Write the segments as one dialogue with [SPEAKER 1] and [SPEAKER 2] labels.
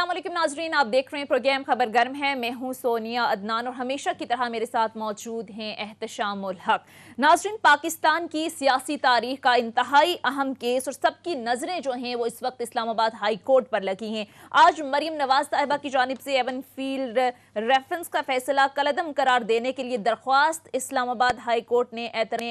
[SPEAKER 1] अस्सलाम वालेकुम नाजरीन, आप देख रहे हैं प्रोग्राम खबर गर्म है। मैं हूं सोनिया अदनान और हमेशा की तरह मेरे साथ मौजूद हैं एहतशामुल हक। नाजरीन, पाकिस्तान की सियासी तारीख का इंतहाई अहम केस और सबकी नजरें जो हैं वो इस वक्त इस्लामाबाद हाई कोर्ट पर लगी हैं। आज मरियम नवाज साहिबा की जानिब से एवन फील्ड रेफरेंस का फैसला कलअदम करार देने के लिए दरख्वास्त इस्लामाबाद हाई कोर्ट ने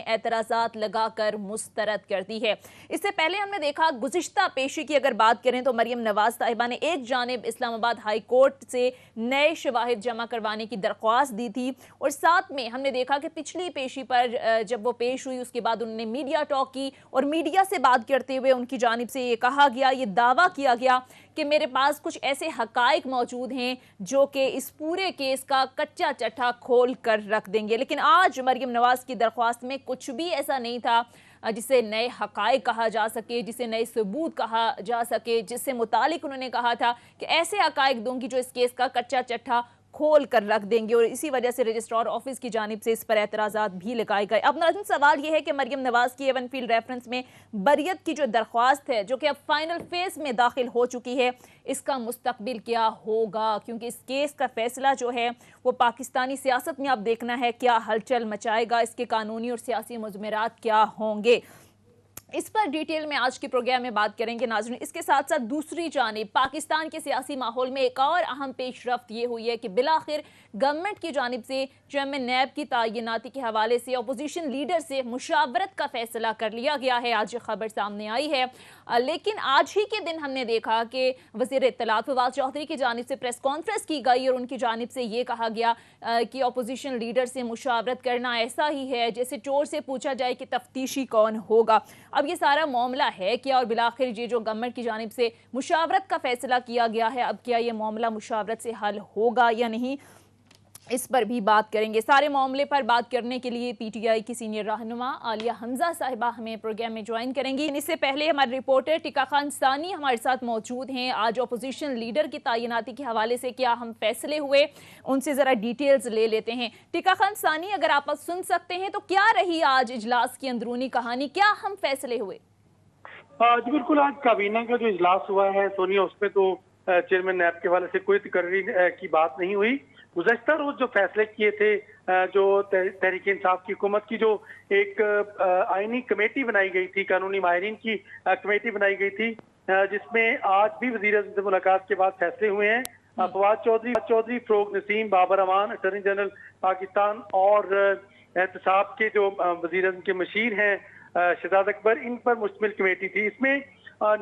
[SPEAKER 1] एतराजात लगाकर मुस्तरद कर दी है। इससे पहले हमने देखा गुज़िश्ता पेशी की अगर बात करें तो मरियम नवाज साहिबा ने एक जानिब इस्लामाबाद हाई कोर्ट से नए शवाहिद जमा करवाने की दरख्वास्त दी थी और साथ में हमने देखा कि पिछली पेशी पर जब वो पेश हुई उसके बाद उन्होंने मीडिया टॉक की और मीडिया से बात करते हुए उनकी जानिब से ये कहा गया, ये दावा किया गया कि मेरे पास कुछ ऐसे हकाइक मौजूद हैं जो कि इस पूरे केस का कच्चा चट्टा खोल कर रख देंगे। लेकिन आज मरियम नवाज की दरख्वास्त में कुछ भी ऐसा नहीं था जिसे नए हकाइक कहा जा सके, जिसे नए सबूत कहा जा सके, जिससे मुतालिक उन्होंने कहा था कि ऐसे हकाइक दूंगी जो इस केस का कच्चा चट्टा खोल कर रख देंगे। और इसी वजह से रजिस्ट्रार ऑफिस की जानिब से इस पर एतराज़ात भी लगाए गए। अब नाज़रीन, सवाल यह है कि मरियम नवाज की एवन फील्ड रेफरेंस में बरियत की जो दरख्वास्त है जो कि अब फाइनल फेज में दाखिल हो चुकी है, इसका मुस्तकबिल क्या होगा, क्योंकि इस केस का फैसला जो है वो पाकिस्तानी सियासत में अब देखना है क्या हलचल मचाएगा, इसके कानूनी और सियासी मुज़मरात क्या होंगे। इस पर डिटेल में आज के प्रोग्राम में बात करेंगे नाज़रीन। इसके साथ साथ दूसरी जानिब पाकिस्तान के सियासी माहौल में एक और अहम पेशरफ्त ये हुई है कि बिलाखिर गवर्नमेंट की जानिब से चेयरमैन नैब की तैनाती के हवाले से अपोजिशन लीडर से मुशावरत का फैसला कर लिया गया है। आज ये खबर सामने आई है, लेकिन आज ही के दिन हमने देखा कि वज़ीर इत्तलात फवाद चौधरी की जानिब से प्रेस कॉन्फ्रेंस की गई और उनकी जानिब से ये कहा गया कि अपोजिशन लीडर से मुशावरत करना ऐसा ही है जैसे चोर से पूछा जाए कि तफ्तीशी कौन होगा। अब ये सारा मामला है क्या, और बिलाखिर ये जो गवर्नमेंट की जानिब से मुशावरत का फैसला किया गया है, अब क्या ये मामला मुशावरत से हल होगा या नहीं, इस पर भी बात करेंगे। सारे मामले पर बात करने के लिए पीटीआई की सीनियर रहनुमा आलिया हमजा साहिबा हमें प्रोग्राम में ज्वाइन करेंगी। इससे पहले हमारे रिपोर्टर टिका खान सानी हमारे साथ मौजूद हैं। आज अपोजिशन लीडर की तैनाती के हवाले से क्या हम फैसले हुए, उनसे जरा डिटेल्स ले लेते हैं। टिका खान सानी, अगर आप सुन सकते हैं तो क्या रही आज इजलास की अंदरूनी कहानी, क्या हम फैसले हुए?
[SPEAKER 2] जी बिल्कुल, आज काबीना का जो इजलास हुआ है सोनिया, उसमें तो चेयरमैन नैब के हवाले से कोई तकर्री की बात नहीं हुई। गुज़श्ता रोज जो फैसले किए थे, जो तहरीक इंसाफ की हुकूमत की जो एक आईनी कमेटी बनाई गई थी, कानूनी माहिरीन की कमेटी बनाई गई थी, जिसमें आज भी वज़ीर आज़म से मुलाकात के बाद फैसले हुए हैं। फवाद चौधरी, फ़रोग नसीम, बाबर अमान, अटॉर्नी जनरल पाकिस्तान और एहतसाब के जो वज़ीर आज़म के मशीर हैं शहजाद अकबर, इन पर मुश्तमिल कमेटी थी। इसमें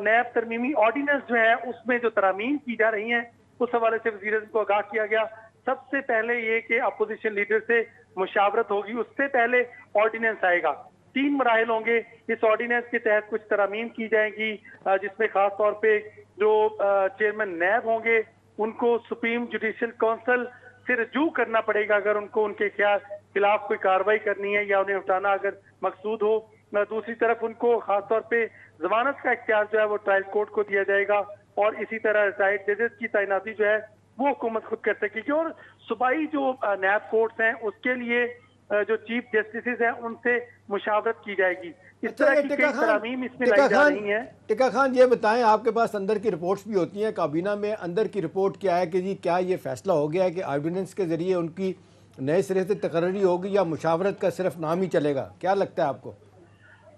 [SPEAKER 2] नैब तरमीमी ऑर्डिनेंस जो है उसमें जो तरामीम की जा रही हैं उस हवाले से वज़ीर आज़म को आगाह किया गया। सबसे पहले ये कि अपोजिशन लीडर से मुशावरत होगी, उससे पहले ऑर्डिनेंस आएगा। 3 मराहिल होंगे। इस ऑर्डिनेंस के तहत कुछ तरामीम की जाएंगी, जिसमें खास तौर पे जो चेयरमैन नैब होंगे उनको सुप्रीम जुडिशल काउंसिल से रजू करना पड़ेगा अगर उनको उनके खिलाफ कोई कार्रवाई करनी है या उन्हें हटाना अगर मकसूद हो। दूसरी तरफ उनको खास तौर पे जमानत का इख्तियार जो है वो ट्रायल कोर्ट को दिया जाएगा और इसी तरह रिटायर्ड जजेस की तैनाती जो है वो हुकूमत खुद कर सकेगी। और सूबाई जो नैब कोर्ट्स हैं उसके लिए जो चीफ जस्टिस हैं उनसे मुशावरत की जाएगी। इस तरह की कई तरामीम इसमें लाई जा रही हैं।
[SPEAKER 3] टिका खान, ये बताएं, आपके पास अंदर की रिपोर्ट्स भी होती हैं, काबीना में अंदर की रिपोर्ट क्या है कि जी क्या ये फैसला हो गया है कि ऑर्डिनेंस के जरिए उनकी नए सिरे से तकर्री होगी या मुशावरत का सिर्फ नाम ही चलेगा? क्या लगता है आपको?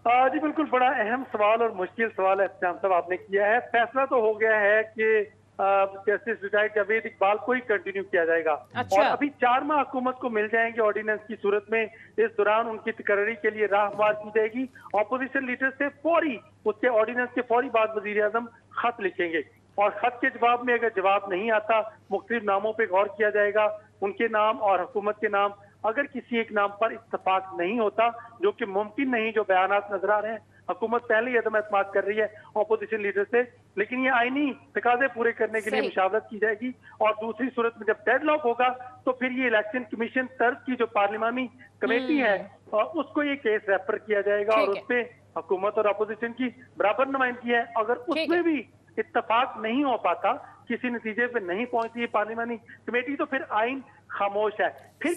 [SPEAKER 2] जी बिल्कुल, बड़ा अहम सवाल और मुश्किल सवाल एहतशाम साहब आपने किया है। फैसला तो हो गया है कि जस्टिस रिटायर्ड जावेद इकबाल को ही कंटिन्यू किया जाएगा।
[SPEAKER 1] अच्छा।
[SPEAKER 2] और अभी 4 माह हुकूमत को मिल जाएंगे ऑर्डिनेंस की सूरत में। इस दौरान उनकी तकर्री के लिए राह हमवार की जाएगी। ऑपोजिशन लीडर से फौरी उसके ऑर्डिनेंस के फौरी बाद वजीर आजम खत लिखेंगे और खत के जवाब में अगर जवाब नहीं आता मुख्तलिफ नामों पर गौर किया जाएगा। उनके नाम और हुकूमत के नाम, अगर किसी एक नाम पर इत्तफाक नहीं होता, जो कि मुमकिन नहीं, जो बयानात नजर आ रहे हैं, हुकूमत पहले ही अदम एतमाद कर रही है ऑपोजिशन लीडर से, लेकिन ये आईनी तकाजे पूरे करने के लिए मुशावरत की जाएगी। और दूसरी सूरत में जब डेडलॉक होगा तो फिर ये इलेक्शन कमीशन तर्ज की जो पार्लिमानी कमेटी है उसको ये केस रेफर किया जाएगा और उसपे हुकूमत और अपोजिशन की बराबर नुमाइंदगी है। अगर उसमें भी इत्तफाक नहीं हो पाता, किसी नतीजे पे नहीं पहुंचती है पार्लिमानी कमेटी, तो फिर आइन खामोश है। फिर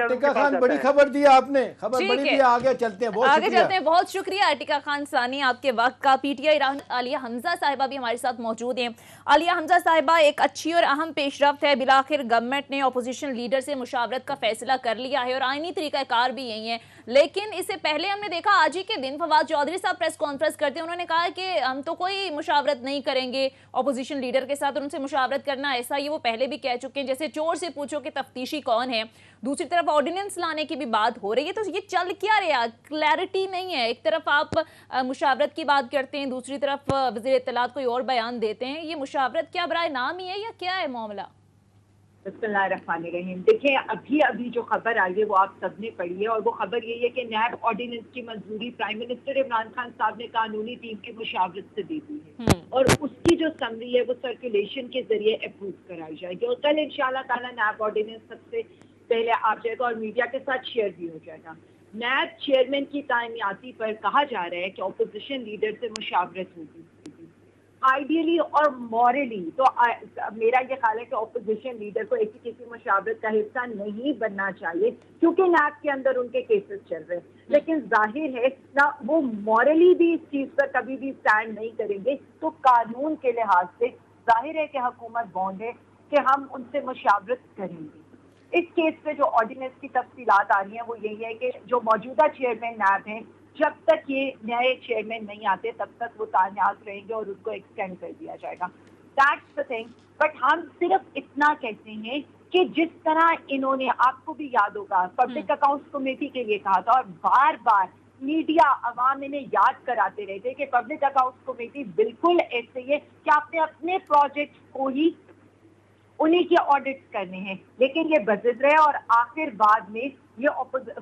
[SPEAKER 3] टिका खान बड़ी खबर दी आपने, खबर बड़ी दी, आगे चलते हैं। बहुत
[SPEAKER 1] आगे चलते हैं। बहुत शुक्रिया टिका खान सानी आपके वक्त का। पीटीआई आलिया हमजा साहिबा भी हमारे साथ मौजूद हैं। आलिया हमजा साहिबा, एक अच्छी और अहम पेशरफ्त है, बिलाखिर गवर्नमेंट ने अपोजिशन लीडर से मुशावरत का फैसला कर लिया है और आईनी तरीकाकार भी यही है। लेकिन इससे पहले हमने देखा आज ही के दिन फवाद चौधरी साहब प्रेस कॉन्फ्रेंस करते हैं, उन्होंने कहा कि हम तो कोई मुशावरत नहीं करेंगे अपोजिशन लीडर के साथ, उनसे मुशावरत करना ऐसा ये वो पहले भी कह चुके हैं। जैसे चोर से पूछो कि तफ्तीशी कौन है। दूसरी तरफ ऑर्डिनेंस लाने की भी बात हो रही है, तो ये चल क्या रहा, क्लैरिटी नहीं है। एक तरफ आप मुशावरत की बात करते हैं, दूसरी तरफ वज़ीर इत्तलात कोई और बयान देते हैं। ये मुशावरत क्या बराए नाम ही है या क्या है मामला?
[SPEAKER 4] बिस्मिल्लाहिर्रहमानिर्रहीम। देखिए, अभी जो खबर आई है वो आप सबने पढ़ी है और वो खबर यही है कि नैब ऑर्डिनेंस की मंजूरी प्राइम मिनिस्टर इमरान खान साहब ने कानूनी टीम की मुशावरत से दे दी है और उसकी जो समरी है वो सर्कुलेशन के जरिए अप्रूव कराई जाएगी और कल इंशाल्लाह ताला नैब ऑर्डिनेंस सबसे पहले आ जाएगा और मीडिया के साथ शेयर भी हो जाएगा। नैब चेयरमैन की तायनाती पर कहा जा रहा है कि अपोजिशन लीडर से मुशावरत होगी। आइडियली और मॉरली तो मेरा ये ख्याल है कि अपोजिशन लीडर को ऐसी किसी मुशावरत का हिस्सा नहीं बनना चाहिए क्योंकि नैब के अंदर उनके केसेस चल रहे हैं। लेकिन जाहिर है ना वो मॉरली भी इस चीज पर कभी भी स्टैंड नहीं करेंगे, तो कानून के लिहाज से जाहिर है कि हुकूमत बॉन्ड है कि हम उनसे मुशावरत करेंगे। इस केस पे जो ऑर्डिनेंस की तफसीलात आ रही हैं वो यही है कि जो मौजूदा चेयरमैन नैब हैं, जब तक ये नए चेयरमैन नहीं आते तब तक वो तायनात रहेंगे और उनको एक्सटेंड कर दिया जाएगा। That's the thing. बट हम सिर्फ इतना कहते हैं कि जिस तरह इन्होंने, आपको भी याद होगा, पब्लिक अकाउंट्स कमेटी के लिए कहा था और बार बार मीडिया अवाम इन्हें याद कराते रहे थे कि पब्लिक अकाउंट्स कमेटी बिल्कुल ऐसे ही है कि आपने अपने प्रोजेक्ट को ही उन्हीं के ऑडिट करने हैं, लेकिन ये बजिद रहे और आखिर बाद में ये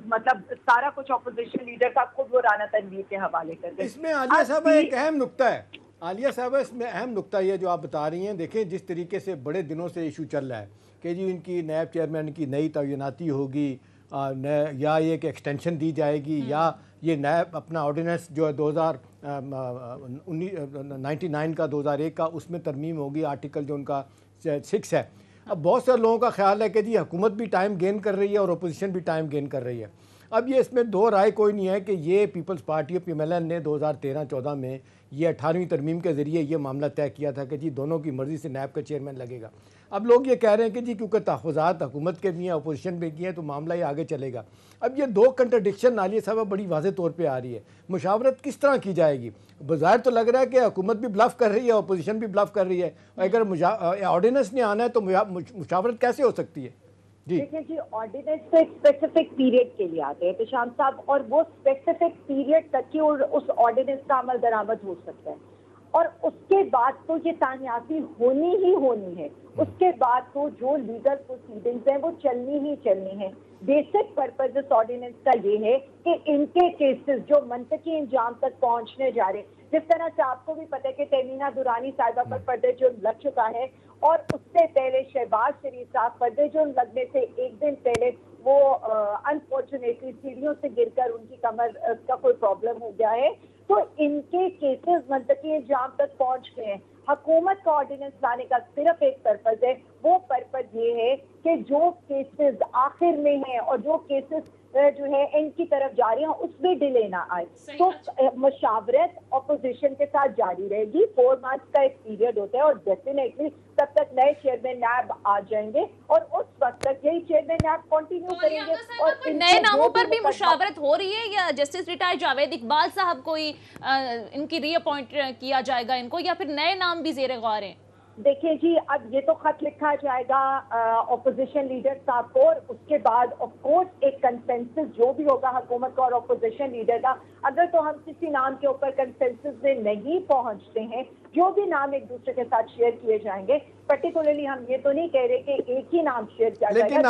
[SPEAKER 4] मतलब सारा कुछ अपोजिशन लीडर का खुद वो राना तनवीर के हवाले कर दे।
[SPEAKER 3] इसमें आलिया साहब एक अहम नुक्ता है, आलिया साहब इसमें अहम नुक्ता ये जो आप बता रही हैं, देखें जिस तरीके से बड़े दिनों से इशू चल रहा है कि जी इनकी नैब चेयरमैन की नई तैनाती होगी या ये कि एक्सटेंशन दी जाएगी या ये नैब अपना ऑर्डिनेंस जो है 1999 का 2001 का उसमें तरमीम होगी, आर्टिकल जो उनका 6 है। अब बहुत सारे लोगों का ख्याल है कि जी हुकूमत भी टाइम गेन कर रही है और अपोजिशन भी टाइम गेन कर रही है। अब ये इसमें दो राय कोई नहीं है कि ये पीपल्स पार्टी ऑफ PMLN ने 2013-14 में ये 18वीं तरमीम के ज़रिए ये मामला तय किया था कि जी दोनों की मर्ज़ी से नैब का चेयरमैन लगेगा। अब लोग ये कह रहे हैं कि जी क्योंकि तहफ़्फ़ुज़ात हुकूमत के भी हैं, अपोजिशन भी की हैं, तो मामला ये आगे चलेगा। अब ये दो कंट्रडिक्शन आलिया साहब बड़ी वाज़े तौर पर आ रही है। मुशावरत किस तरह की जाएगी? बज़ाहिर तो लग रहा है कि हुकूमत भी ब्लफ कर रही है, अपोजिशन भी ब्लफ कर रही है। अगर ऑर्डिनेंस नहीं आना है तो मुशावरत कैसे हो सकती है?
[SPEAKER 4] देखिए जी, ऑर्डिनेंस तो एक स्पेसिफिक पीरियड के लिए आते हैं पेशान साहब, और वो स्पेसिफिक पीरियड तक की और उस ऑर्डिनेंस का अमल दरामद हो सकता है और उसके बाद तो ये तायनाती होनी ही होनी है। उसके बाद तो जो लीगल प्रोसीडिंग्स हैं वो चलनी ही चलनी है। बेसिक पर्पज इस ऑर्डिनेंस का ये है कि इनके केसेस जो मंतकी इंजाम तक पहुंचने जा रहे हैं, जिस तरह से आपको भी पता है कि तमीना दुरानी साहिबा पर पर्दे जुर्म लग चुका है और उससे पहले शहबाज शरीफ साहब पर्दे जुर्म लगने से एक दिन पहले वो अनफॉर्चुनेटली सीढ़ियों से गिरकर उनकी कमर का कोई प्रॉब्लम हो गया है, तो इनके केसेस मंतकी इंजाम तक पहुंच गए हैं। हुकूमत का ऑर्डिनेंस लाने का सिर्फ एक पर्पज है, वो पर्पज ये है कि जो केसेस आखिर में हैं और जो केसेस जो है इनकी तरफ जा रही हैं उसमें डिले ना आए। तो मुशावरत अपोजिशन के साथ जारी रहेगी। 4 मार्च का एक पीरियड होता है और डेफिनेटली तब तक नए चेयरमैन नैब आ जाएंगे और उस वक्त तक यही चेयरमैन नैब कंटिन्यू करेंगे। और
[SPEAKER 1] नए नामों पर भी मुशावरत हो रही है या जस्टिस रिटायर्ड जावेद इकबाल साहब को ही इनकी रीअपॉइंट किया जाएगा इनको, या फिर नए नाम भी ज़ेरे गौर हैं?
[SPEAKER 4] देखिए जी, अब ये तो खत लिखा जाएगा ऑपोजिशन लीडर साहब को और उसके बाद ऑफ कोर्स एक कंसेंसस जो भी होगा हुकूमत का और ऑपोजिशन लीडर का, अगर तो हम किसी नाम के ऊपर कंसेंसस में नहीं पहुंचते हैं, जो भी नाम एक दूसरे के साथ शेयर किए जाएंगे, पर्टिकुलरली हम ये तो नहीं कह रहे कि एक ही नाम शेयर किया जाएगा।
[SPEAKER 3] लेकिन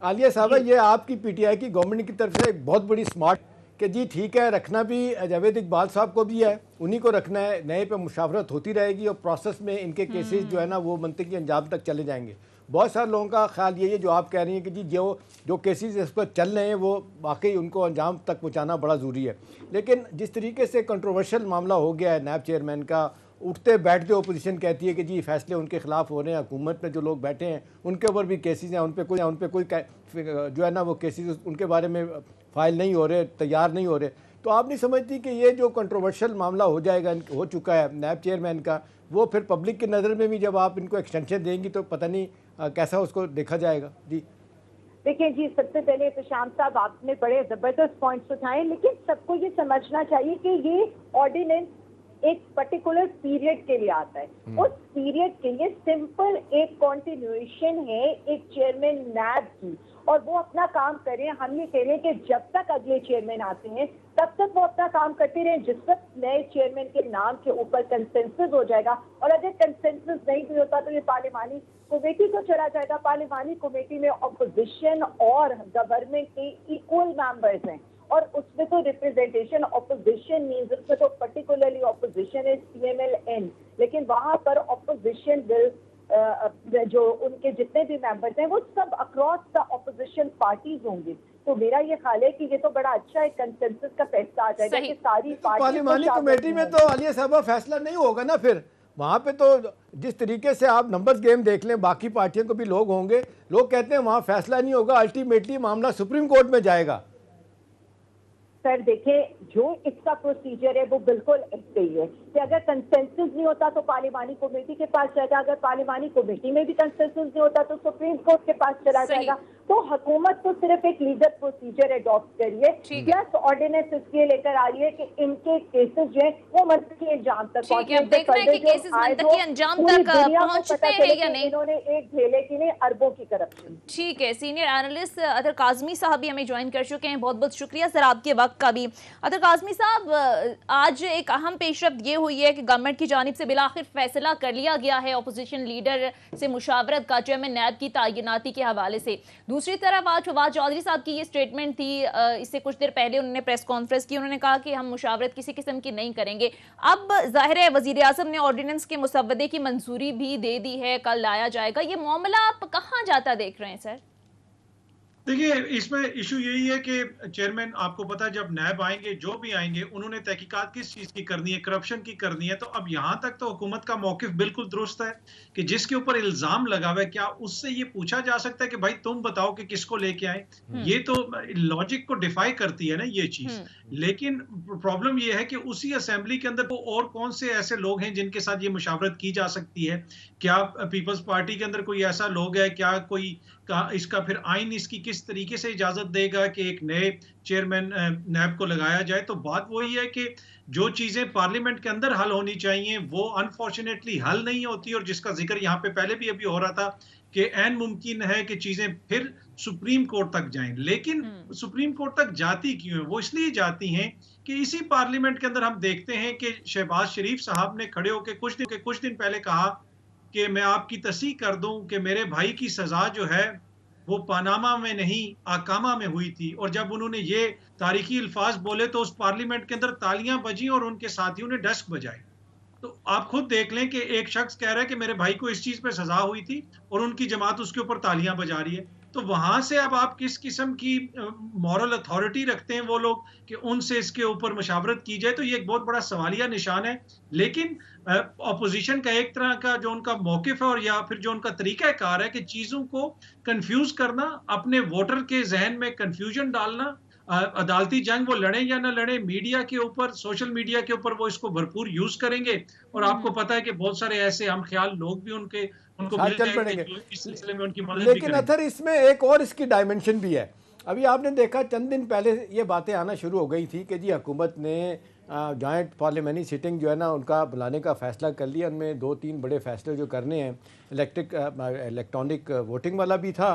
[SPEAKER 3] आलिया साहबा ये आपकी PTI की गवर्नमेंट की तरफ से एक बहुत बड़ी स्मार्ट कि जी ठीक है, रखना भी जावेद इकबाल साहब को भी है, उन्हीं को रखना है, नए पे मुशावरत होती रहेगी और प्रोसेस में इनके केसेस जो है ना वो मंतकी अंजाम तक चले जाएंगे। बहुत सारे लोगों का ख्याल ये है जो आप कह रही हैं कि जी जो केसेस इस पर चल रहे हैं वो वाकई उनको अंजाम तक पहुंचाना बड़ा ज़रूरी है। लेकिन जिस तरीके से कंट्रोवर्शियल मामला हो गया है नैब चेयरमैन का उठते बैठते अपोजिशन कहती है कि जी फैसले उनके खिलाफ हो रहे हैं, हुकूमत में जो लोग बैठे हैं उनके ऊपर भी केसेस हैं, उन पे कोई जो है ना वो केसेस उनके बारे में फाइल नहीं हो रहे, तैयार नहीं हो रहे। तो आप नहीं समझती कि ये जो कंट्रोवर्शियल मामला हो जाएगा, हो चुका है नैब चेयरमैन का, वो फिर पब्लिक की नज़र में भी जब आप इनको एक्सटेंशन देंगी तो पता नहीं कैसा उसको देखा जाएगा? जी
[SPEAKER 4] देखिए जी, सबसे पहले प्रशांत साहब आपने बड़े जबरदस्त पॉइंट्स उठाए, लेकिन सबको ये समझना चाहिए कि ये ऑर्डिनेंस एक पर्टिकुलर पीरियड के लिए आता है। उस पीरियड के लिए सिंपल एक कॉन्टिन्यूएशन है एक चेयरमैन नैब की, और वो अपना काम करें। हम ये कह रहे हैं कि जब तक अगले चेयरमैन आते हैं तब तक वो अपना काम करते रहे। जिस वक्त नए चेयरमैन के नाम के ऊपर कंसेंसस हो जाएगा, और अगर कंसेंसस नहीं भी होता तो ये पार्लिमानी कमेटी को चला जाएगा। पार्लिमानी कमेटी में ऑपोजिशन और गवर्नमेंट के इक्वल मेंबर्स हैं, और उसमें तो रिप्रेजेंटेशन ऑपोजिशन मीन्स उसमें तो पर्टिकुलरली ऑपोजिशन इज CMLN, लेकिन वहां पर ऑपोजिशन बिल जो उनके जितने भी मेंबर्स हैं वो सब अक्रॉस द ऑपोजिशन पार्टीज होंगे। तो मेरा ये ख्याल है कि ये तो बड़ा अच्छा एक कंसेंसस का फैसला आ जाएगा कि सारी
[SPEAKER 3] पार्लिमानी कमेटी में तो आलिया साहबा फैसला नहीं होगा ना, फिर वहाँ पे तो जिस तरीके से आप नंबर्स गेम देख लें, बाकी पार्टियों को भी लोग होंगे, लोग कहते हैं वहाँ फैसला नहीं होगा, अल्टीमेटली मामला सुप्रीम कोर्ट में जाएगा।
[SPEAKER 4] सर देखें, जो इसका प्रोसीजर है वो बिल्कुल ऐसे ही है कि अगर कंसेंसस नहीं होता तो पार्लिमानी कमेटी के पास जाएगा, अगर पार्लिमानी कमेटी में भी कंसेंसस नहीं होता तो सुप्रीम कोर्ट के पास चला जाएगा। तो हुकूमत तो सिर्फ एक लीगल प्रोसीजर अडॉप्ट करिए, प्लस ऑर्डिनेंस इसलिए लेकर आ रही है कि इनके केसेस जो है वो मंतकी अंजाम तक पहुंचे। इन्होंने एक ढेले की नहीं अरबों की करप्शन।
[SPEAKER 1] ठीक है, सीनियर एनालिस्ट अतर काज़मी साहब भी हमें ज्वाइन कर चुके हैं, बहुत बहुत शुक्रिया सर आपके वक्त का भी। अतर काज़मी साहब, आज एक अहम पेशरफ्त ये हुई है कि गवर्नमेंट की जानिब से बिलाखिर फैसला कर लिया गया है अपोजिशन लीडर से मुशावरत का, चेयरमैन नैब की तैनाती के हवाले से। दूसरी तरफ आज फवाद चौधरी साहब की ये स्टेटमेंट थी, इससे कुछ देर पहले उन्होंने प्रेस कॉन्फ्रेंस की, उन्होंने कहा कि हम मुशावरत किसी किस्म की नहीं करेंगे। अब जाहिर है वजीर आज़म ने ऑर्डिनेंस के मुसव्वदे की मंजूरी भी दे दी है, कल लाया जाएगा। ये मामला आप कहाँ जाता देख रहे हैं सर?
[SPEAKER 5] देखिए, इसमें इशू यही है कि चेयरमैन, आपको पता है जब नैब आएंगे, जो भी आएंगे, उन्होंने तहकीकात किस चीज की करनी है, करप्शन की करनी है। तो अब यहां तक तो हुकूमत का मौकिफ बिल्कुल दुरुस्त है कि जिसके ऊपर इल्जाम लगा हुआ है, क्या उससे ये पूछा जा सकता है कि भाई तुम बताओ कि किसको लेके आए? ये तो लॉजिक को डिफाई करती है ना ये चीज। लेकिन प्रॉब्लम ये है कि उसी असेंबली के अंदर और कौन से ऐसे लोग हैं जिनके साथ ये मुशावरत की जा सकती है? क्या पीपल्स पार्टी के अंदर कोई ऐसा लोग है? क्या कोई इसका फिर आइन इसकी किस तरीके से इजाजत देगा कि एक नए चेयरमैन नैब को लगाया जाए? तो बात वही है कि जो चीजें पार्लियामेंट के अंदर हल होनी चाहिए वो अनफॉर्चुनेटली हल नहीं होती, और जिसका जिक्र यहाँ पे पहले भी अभी हो रहा था कि ऐन मुमकिन है कि चीजें फिर सुप्रीम कोर्ट तक जाएं। लेकिन सुप्रीम कोर्ट तक जाती क्यों है? वो इसलिए जाती हैं कि इसी पार्लियामेंट के अंदर हम देखते हैं कि शहबाज शरीफ साहब ने खड़े होकर कुछ दिन पहले कहा कि मैं आपकी तस्दीक कर दूं कि मेरे भाई की सजा जो है वो पनामा में नहीं आकामा में हुई थी। और जब उन्होंने ये तारीखी अल्फाज बोले तो उस पार्लियामेंट के अंदर तालियां बजी और उनके साथियों ने डस्क बजाए। तो आप खुद देख लें कि एक शख्स कह रहा है कि मेरे भाई को इस चीज पे सजा हुई थी और उनकी जमात उसके ऊपर तालियां बजा रही है। तो वहां से अब आप किस किस्म की मॉरल अथॉरिटी रखते हैं वो लोग कि उनसे इसके ऊपर मशावरत की जाए? तो ये एक बहुत बड़ा सवालिया निशान है। लेकिन अपोजिशन का एक तरह का जो उनका मौकिफ है और या फिर जो उनका तरीकाकार है कि चीजों को कंफ्यूज करना, अपने वोटर के जहन में कंफ्यूजन डालना, अदालती जंग वो लड़े या ना लड़े, मीडिया के ऊपर, सोशल मीडिया के ऊपर वो इसको भरपूर यूज करेंगे। और आपको पता है कि बहुत सारे ऐसे हम ख्याल लोग भी उनको मिल जाएंगे इस सिलसिले में उनकी मदद भी
[SPEAKER 3] लेकिन अथर इसमें एक और इसकी डायमेंशन भी है। अभी आपने देखा चंद दिन पहले ये बातें आना शुरू हो गई थी कि जी हुकूमत ने जॉइंट पार्लियामेंट्री सिटिंग जो है ना उनका बुलाने का फ़ैसला कर लिया। उनमें 2-3 बड़े फ़ैसले जो करने हैं, इलेक्ट्रॉनिक वोटिंग वाला भी था,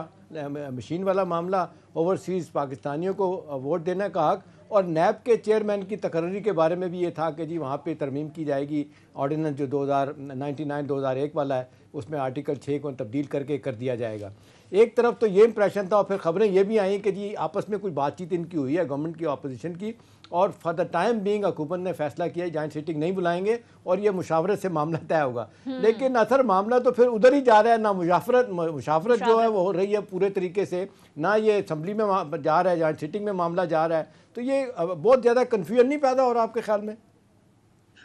[SPEAKER 3] मशीन वाला मामला, ओवरसीज़ पाकिस्तानियों को वोट देने का हक, और नैब के चेयरमैन की तकर्री के बारे में भी ये था कि जी वहाँ पे तरमीम की जाएगी। ऑर्डिनेंस जो 2001 वाला है उसमें आर्टिकल 6 को तब्दील करके कर दिया जाएगा। एक तरफ तो ये इंप्रेशन था, और फिर ख़बरें ये भी आई कि जी आपस में कुछ बातचीत इनकी हुई है गवर्नमेंट की अपोजिशन की, और फॉर द टाइम बीइंग हुकूमत ने फैसला किया जॉइंट सिटिंग नहीं बुलाएंगे और ये मुशावरत से मामला तय होगा। लेकिन अथर मामला तो फिर उधर ही जा रहा है, ना मुशावरत जो है वो हो रही है पूरे तरीके से, ना ये असम्बली में जा रहा है, जॉइंट सिटिंग में मामला जा रहा है। तो ये बहुत ज़्यादा कन्फ्यूजन नहीं पैदा हो रहा आपके ख्याल में?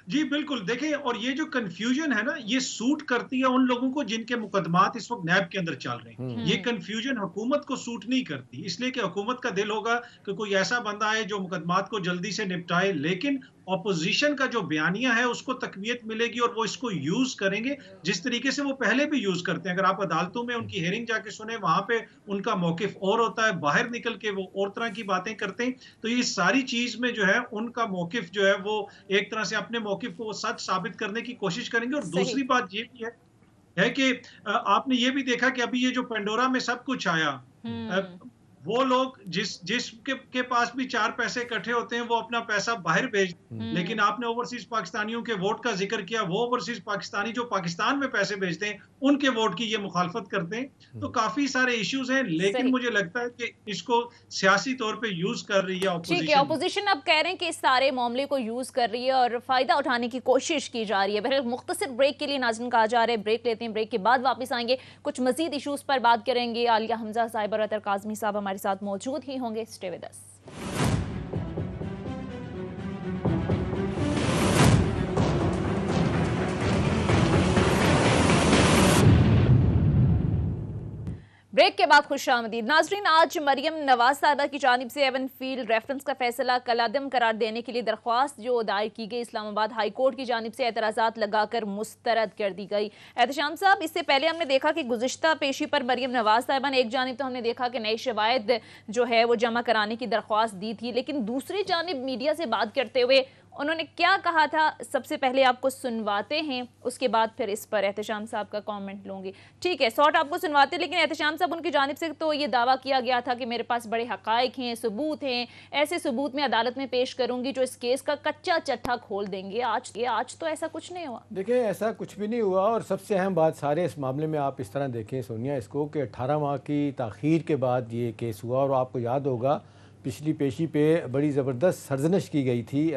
[SPEAKER 5] जी बिल्कुल, देखिए, और ये जो कंफ्यूजन है ना, ये सूट करती है उन लोगों को जिनके मुकदमात इस वक्त नैब के अंदर चल रहे हैं। ये कंफ्यूजन हुकूमत को सूट नहीं करती, इसलिए कि हुकूमत का दिल होगा कि कोई ऐसा बंदा है जो मुकदमात को जल्दी से निपटाए, लेकिन ऑपोजिशन का जो बयानिया है उसको तकवीत मिलेगी और वो इसको यूज करेंगे जिस तरीके से वो पहले भी यूज करते हैं। अगर आप अदालतों में उनकी हेयरिंग जाके सुने, वहां पे उनका मौकिफ और होता है, बाहर निकल के वो और तरह की बातें करते हैं। तो ये सारी चीज में जो है उनका मौकिफ जो है वो एक तरह से अपने मौकिफ को वो सच साबित करने की कोशिश करेंगे। और दूसरी बात ये भी है कि आपने ये भी देखा कि अभी ये जो पेंडोरा में सब कुछ आया, वो लोग जिसके पास भी 4 पैसे इकट्ठे होते हैं वो अपना पैसा बाहर भेज, लेकिन आपने ओवरसीज पाकिस्तानियों के वोट का जिक्र किया, वो ओवरसीज पाकिस्तानी जो पाकिस्तान में पैसे भेजते हैं उनके वोट की ये मुखालफत करते हैं। तो काफी सारे इश्यूज हैं, लेकिन मुझे लगता है कि इसको सियासी तौर पे यूज कर रही है ऑपोजिशन।
[SPEAKER 1] ठीक है, ऑपोजिशन अब कह रहे हैं कि इस सारे मामले को यूज कर रही है और फायदा उठाने की कोशिश की जा रही है। बहरहाल मुख्तसर ब्रेक के लिए नाज़रीन कहा जा रहा है, ब्रेक लेते हैं, ब्रेक के बाद वापस आएंगे, कुछ मजीद इशूज पर बात करेंगे। आलिया हमजा साहिब और अतर काज़मी साहब हमारे साथ मौजूद ही होंगे। Stay with us. ब्रेक के बाद खुशामदीद नाजरीन। आज मरियम नवाज साहिबा की जानिब से एवन फील्ड रेफरेंस का फैसला कलादम करार देने के लिए दरख्वास्त जो दायर की गई इस्लामाबाद हाई कोर्ट की जानिब से एतराज़ात लगाकर मुस्तरद कर दी गई। एहतशाम साहब, इससे पहले हमने देखा कि गुज़िश्ता पेशी पर मरियम नवाज साहिबा ने एक जानिब तो हमने देखा कि नई शवायद जो है वो जमा कराने की दरख्वास्त दी थी, लेकिन दूसरी जानिब मीडिया से बात करते हुए उन्होंने क्या कहा था, सबसे पहले आपको सुनवाते हैं, उसके बाद फिर इस पर एहतशाम साहब का कमेंट लूंगी। ठीक है, शॉर्ट आपको सुनवाते, लेकिन एहतशाम साहब उनकी जानिब से तो ये दावा किया गया था कि मेरे पास बड़े हकायक हैं, सबूत हैं, ऐसे सबूत मैं अदालत में पेश करूंगी जो इस केस का कच्चा चट्टा खोल देंगे। आज तो ऐसा कुछ नहीं हुआ।
[SPEAKER 3] देखिए, ऐसा कुछ भी नहीं हुआ। और सबसे अहम बात सारे इस मामले में आप इस तरह देखें सोनिया इसको कि 18 माह की ताख़ीर के बाद ये केस हुआ। और आपको याद होगा पिछली पेशी पे बड़ी ज़बरदस्त सरजनश की गई थी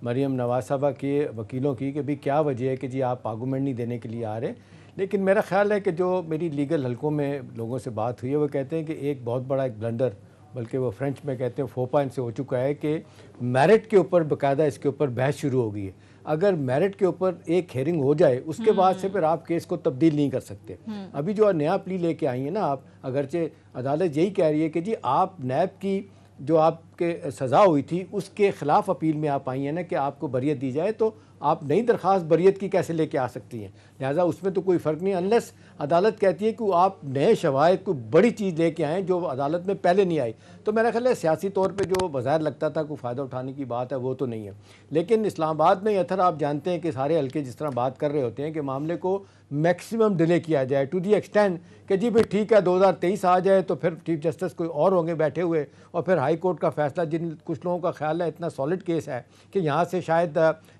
[SPEAKER 3] मरियम नवाज साहिबा के वकीलों की कि भाई क्या वजह है कि जी आप आर्गूमेंट नहीं देने के लिए आ रहे। लेकिन मेरा ख्याल है कि जो मेरी लीगल हलकों में लोगों से बात हुई है वो कहते हैं कि एक बहुत बड़ा एक ब्लंडर, बल्कि वो फ्रेंच में कहते हैं फोपा इनसे हो चुका है कि मेरिट के ऊपर बाकायदा इसके ऊपर बहस शुरू हो गई है। अगर मेरिट के ऊपर एक हेयरिंग हो जाए उसके बाद से फिर आप केस को तब्दील नहीं कर सकते। अभी जो नया प्ली लेके आई है ना आप, अगरचे अदालत यही कह रही है कि जी आप नैब की जो आपके सज़ा हुई थी उसके ख़िलाफ़ अपील में आप आई हैं ना कि आपको बरियत दी जाए, तो आप नई दरख्वास्त बरियत की कैसे लेके आ सकती हैं। लिहाजा उसमें तो कोई फ़र्क नहीं, अनलेस अदालत कहती है कि आप नए शवाहिद कोई बड़ी चीज़ लेके आएँ जो अदालत में पहले नहीं आई। तो मेरा ख्याल है सियासी तौर पे जो बज़ाहिर लगता था कोई फ़ायदा उठाने की बात है वो तो नहीं है। लेकिन इस्लामाबाद में अथर आप जानते हैं कि सारे हल्के जिस तरह बात कर रहे होते हैं कि मामले को मैक्सिमम डिले किया जाए टू दी एक्सटेंड कि जी भाई ठीक है 2023 आ जाए तो फिर चीफ जस्टिस कोई और होंगे बैठे हुए और फिर हाई कोर्ट का फैसला, जिन कुछ लोगों का ख्याल है इतना सॉलिड केस है कि यहाँ से शायद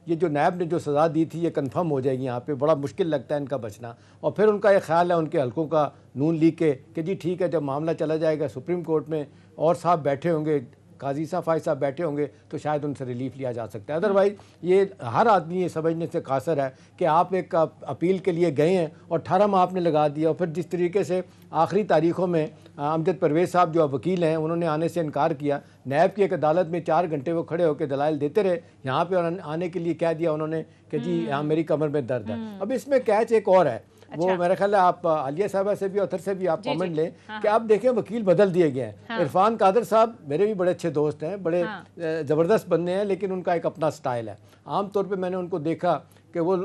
[SPEAKER 3] ये जो नैब ने जो सज़ा दी थी ये कंफर्म हो जाएगी, यहाँ पे बड़ा मुश्किल लगता है इनका बचना। और फिर उनका ये ख्याल है उनके हल्कों का नून लीग के कि जी ठीक है जब मामला चला जाएगा सुप्रीम कोर्ट में और साहब बैठे होंगे, काजी साहब फाइज साहब बैठे होंगे तो शायद उनसे रिलीफ लिया जा सकता है। अदरवाइज़ ये हर आदमी ये समझने से कासर है कि आप एक अपील के लिए गए हैं और 18 माह आपने लगा दिया और फिर जिस तरीके से आखिरी तारीखों में अमजद परवेज़ साहब जो वकील हैं उन्होंने आने से इनकार किया। नैब की एक अदालत में 4 घंटे वो खड़े होकर दलाइल देते रहे, यहाँ पे आने के लिए कह दिया उन्होंने कि जी यहाँ मेरी कमर में दर्द है। अब इसमें कैच एक और है, वो मेरा ख्याल है आप आलिया साहबा से भी अतर से भी आप कमेंट लें कि आप देखें वकील बदल दिए गए हैं। इरफान कादर साहब मेरे भी बड़े अच्छे दोस्त हैं, बड़े ज़बरदस्त बंदे हैं, लेकिन उनका एक अपना स्टाइल है। आमतौर पे मैंने उनको देखा कि वो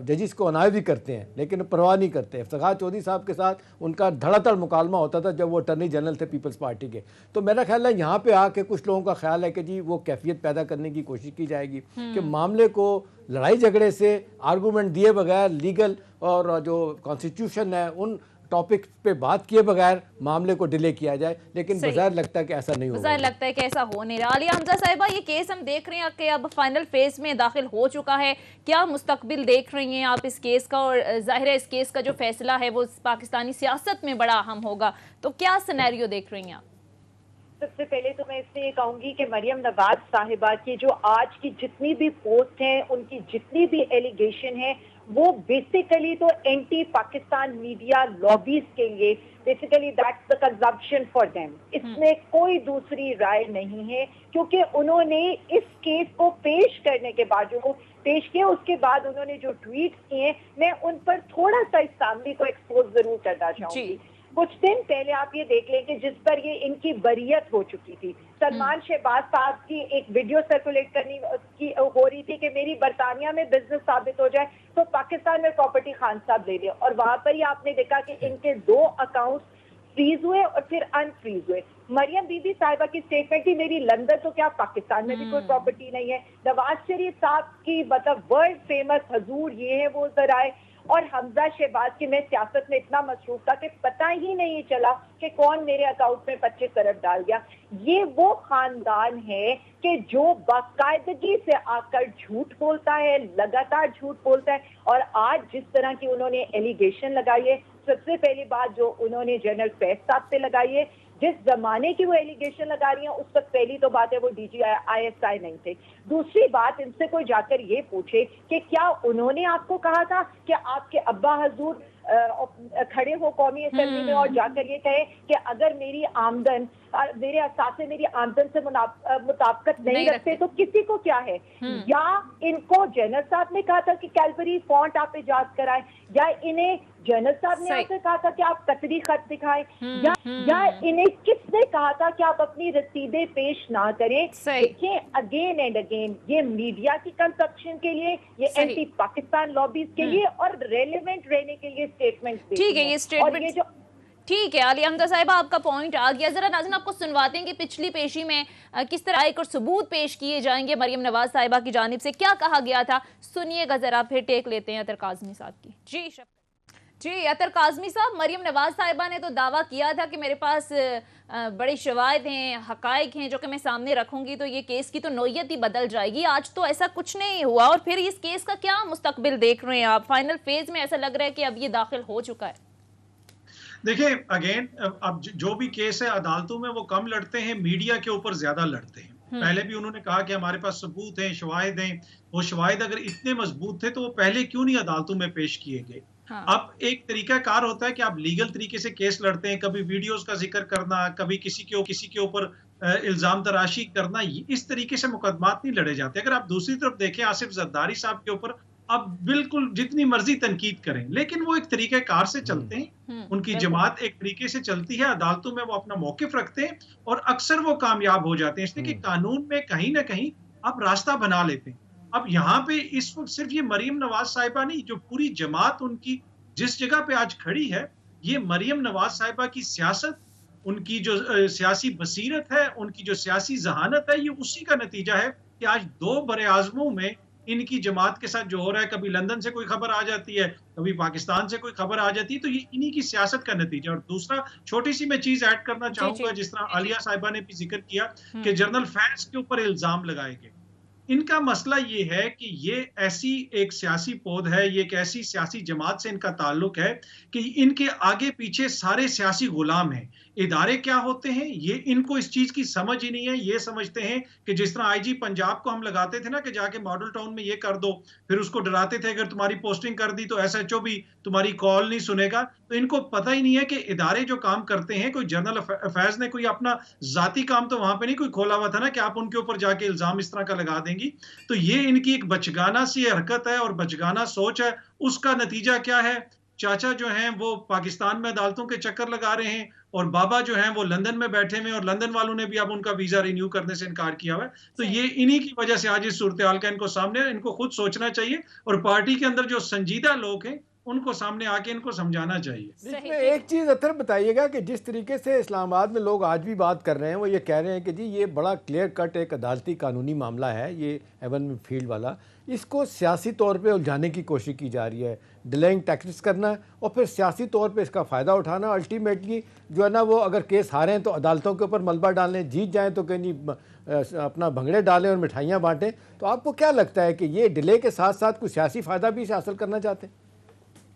[SPEAKER 3] जजिस को अनाय भी करते हैं लेकिन परवाह नहीं करते। इफ्तिखार चौधरी साहब के साथ उनका धड़ाधड़ मुकालमा होता था जब वो अटर्नी जनरल थे पीपल्स पार्टी के। तो मेरा ख्याल है यहाँ पे आके कुछ लोगों का ख्याल है कि जी वो कैफियत पैदा करने की कोशिश की जाएगी कि मामले को लड़ाई झगड़े से आर्गूमेंट दिए बगैर लीगल और जो कॉन्स्टिट्यूशन है उन टॉपिक पे बात किए बगैर मामले को डिले किया जाए, लेकिन बाजार लगता है कि ऐसा नहीं होगा।
[SPEAKER 1] बाजार लगता है कि ऐसा हो नहीं रहा। आलिया हमजा साहिबा, ये केस हम देख रहे हैं कि अब फाइनल फेज में दाखिल हो चुका है, क्या मुस्तकबिल देख रही हैं आप इस केस का? और जाहिर है इस केस का जो फैसला है वो पाकिस्तानी सियासत में बड़ा अहम होगा, तो क्या सिनेरियो देख रही हैं आप?
[SPEAKER 4] सबसे पहले तो मैं इससे ये कहूंगी कि मरियम नवाज साहिबा की जो आज की जितनी भी पोस्ट हैं, उनकी जितनी भी एलिगेशन है, वो बेसिकली तो एंटी पाकिस्तान मीडिया लॉबीज के लिए basically that's the consumption for them. इसमें कोई दूसरी राय नहीं है, क्योंकि उन्होंने इस केस को पेश करने के बाद जो पेश किया। उसके बाद उन्होंने जो ट्वीट किए, मैं उन पर थोड़ा सा इस फैमिली को एक्सपोज जरूर करना चाहूंगी। कुछ दिन पहले आप ये देख लें कि जिस पर ये इनकी बरियत हो चुकी थी, सलमान शहबाज साहब की एक वीडियो सर्कुलेट करनी की हो रही थी कि मेरी बरतानिया में बिजनेस साबित हो जाए तो पाकिस्तान में प्रॉपर्टी खान साहब ले लें, और वहां पर ही आपने देखा कि इनके 2 अकाउंट फ्रीज हुए और फिर अनफ्रीज हुए। मरियम बीबी साहिबा की स्टेटमेंट थी, मेरी लंदन तो क्या पाकिस्तान में भी कोई प्रॉपर्टी नहीं है। नवाज शरीफ साहब की मतलब वर्ल्ड फेमस हजूर ये है वो जरा है, और हमजा शहबाज की मैं सियासत में इतना मसरूफ था कि पता ही नहीं चला कि कौन मेरे अकाउंट में 25 अरब डाल गया। ये वो खानदान है कि जो बाकायदगी से आकर झूठ बोलता है, लगातार झूठ बोलता है। और आज जिस तरह की उन्होंने एलिगेशन लगाई है, सबसे पहली बात जो उन्होंने जनरल फैज साहब से लगाई है, जिस जमाने की वो एलिगेशन लगा रही हैं उस वक्त पहली तो बात है वो DGISI नहीं थे। दूसरी बात, इनसे कोई जाकर ये पूछे कि क्या उन्होंने आपको कहा था कि आपके अब्बा हजूर खड़े हो कौमी असेंबली में और जाकर ये कहे कि अगर मेरी आमदन, मेरे असासे मेरी आमदन से मुताबिकत नहीं रखते तो किसी को क्या है? या इनको जनरल साहब ने कहा था कि कैलवरी फॉन्ट आप इजाद कराएं, या इन्हें जनरल साहब ने आपसे कहा था कि आप कतरी खत दिखाएं, या इन्हें किसने कहा था कि आप अपनी रसीदें पेश ना करें? देखिए, अगेन एंड अगेन ये मीडिया की कंजप्शन के लिए, ये एंटी पाकिस्तान लॉबीज के लिए और रेलेवेंट रहने के लिए स्टेटमेंट।
[SPEAKER 1] ठीक है, ये स्टेटमेंट ठीक है। आलिया हमजा साहिबा, आपका पॉइंट आ गया। जरा नाज़रीन आपको सुनवाते हैं कि पिछली पेशी में किस तरह एक और सबूत पेश किए जाएंगे मरियम नवाज साहिबा की जानिब से, क्या कहा गया था, सुनिएगा जरा, फिर टेक लेते हैं अतर काज़मी साहब की। जी अतर काज़मी साहब, मरियम नवाज साहिबा ने तो दावा किया था कि मेरे पास बड़ी शवाहिद हैं, हकाइक हैं जो कि मैं सामने रखूंगी तो ये केस की तो नौयत ही बदल जाएगी। आज तो ऐसा कुछ नहीं हुआ, और फिर इस केस का क्या मुस्तकबिल देख रहे हैं आप? फाइनल फेज में ऐसा लग रहा है कि अब ये दाखिल हो चुका है।
[SPEAKER 5] देखिए, अगेन अब जो भी केस है अदालतों में वो कम लड़ते हैं, मीडिया के ऊपर ज्यादा लड़ते हैं। पहले भी उन्होंने कहा कि हमारे पास सबूत हैं, शवाहिद हैं। वो शवाहिद अगर इतने मजबूत थे तो वो पहले क्यों नहीं अदालतों में पेश किए गए? हाँ। अब एक तरीका कार होता है कि आप लीगल तरीके से केस लड़ते हैं, कभी वीडियोस का जिक्र करना, कभी किसी के ऊपर इल्जाम तराशी करना, इस तरीके से मुकदमात नहीं लड़े जाते। अगर आप दूसरी तरफ देखें, आसिफ जरदारी साहब के ऊपर अब बिल्कुल जितनी मर्जी तनकीद करें, लेकिन वो एक तरीके कार से चलते हैं, उनकी जमात एक तरीके से चलती है, अदालतों में वो अपना मौकिफ रखते हैं और अक्सर वो कामयाब हो जाते हैं, इसलिए कि कानून में कहीं ना कहीं आप रास्ता बना लेते हैं। अब यहाँ पे इस वक्त सिर्फ ये मरियम नवाज साहिबा नहीं, जो पूरी जमात उनकी जिस जगह पे आज खड़ी है, ये मरियम नवाज साहिबा की सियासत, उनकी जो सियासी बसीरत है, उनकी जो सियासी जहानत है, ये उसी का नतीजा है कि आज 2 बड़े आजमों में इनकी जमात के साथ जो हो रहा है, कभी लंदन से कोई खबर आ जाती है, कभी पाकिस्तान से कोई खबर आ जाती है, तो ये इन्हीं की सियासत का नतीजा। और दूसरा छोटी सी मैं चीज ऐड करना चाहूंगा, जिस तरह आलिया साहिबा ने भी जिक्र किया कि जनरल फैज के ऊपर इल्जाम लगाए गए। इनका मसला ये है कि ये ऐसी एक सियासी पौध है, ये एक ऐसी सियासी जमात से इनका ताल्लुक है कि इनके आगे पीछे सारे सियासी गुलाम हैं। इदारे क्या होते हैं ये इनको इस चीज की समझ ही नहीं है। ये समझते हैं कि जिस तरह IG पंजाब को हम लगाते थे ना कि जाके मॉडल टाउन में ये कर दो, फिर उसको डराते थे अगर तुम्हारी पोस्टिंग कर दी तो SHO भी तुम्हारी कॉल नहीं सुनेगा। तो इनको पता ही नहीं है कि इदारे जो काम करते हैं, कोई जनरल अफेयर्स ने कोई अपना जाती काम तो वहां पे नहीं कोई खोला हुआ था ना कि आप उनके ऊपर जाके इल्जाम इस तरह का लगा देंगी। तो ये इनकी एक बचगाना सी हरकत है और बचगाना सोच है। उसका नतीजा क्या है? चाचा जो हैं वो पाकिस्तान में अदालतों के चक्कर लगा रहे हैं और बाबा जो हैं वो लंदन में बैठे हुए, और लंदन वालों ने भी अब उनका वीजा रिन्यू करने से इनकार किया हुआ है। तो ये इन्हीं की वजह से आज इस सूरत-ए-हाल का इनको सामने, इनको खुद सोचना चाहिए और पार्टी के अंदर जो संजीदा लोग हैं उनको सामने आके इनको समझाना चाहिए।
[SPEAKER 3] इसमें एक चीज़ अतर बताइएगा कि जिस तरीके से इस्लामाबाद में लोग आज भी बात कर रहे हैं, वो ये कह रहे हैं कि जी ये बड़ा क्लियर कट एक अदालती कानूनी मामला है, ये एवन फील्ड वाला, इसको सियासी तौर पे उलझाने की कोशिश की जा रही है, डिलेइंग टैक्टिक्स करना और फिर सियासी तौर पे इसका फ़ायदा उठाना। अल्टीमेटली जो है ना, वो अगर केस हारें तो अदालतों के ऊपर मलबा डालें, जीत जाएँ तो कहीं अपना भंगड़े डालें और मिठाइयाँ बाँटें। तो आपको क्या लगता है कि ये डिले के साथ साथ कुछ सियासी फ़ायदा भी हासिल करना चाहते हैं?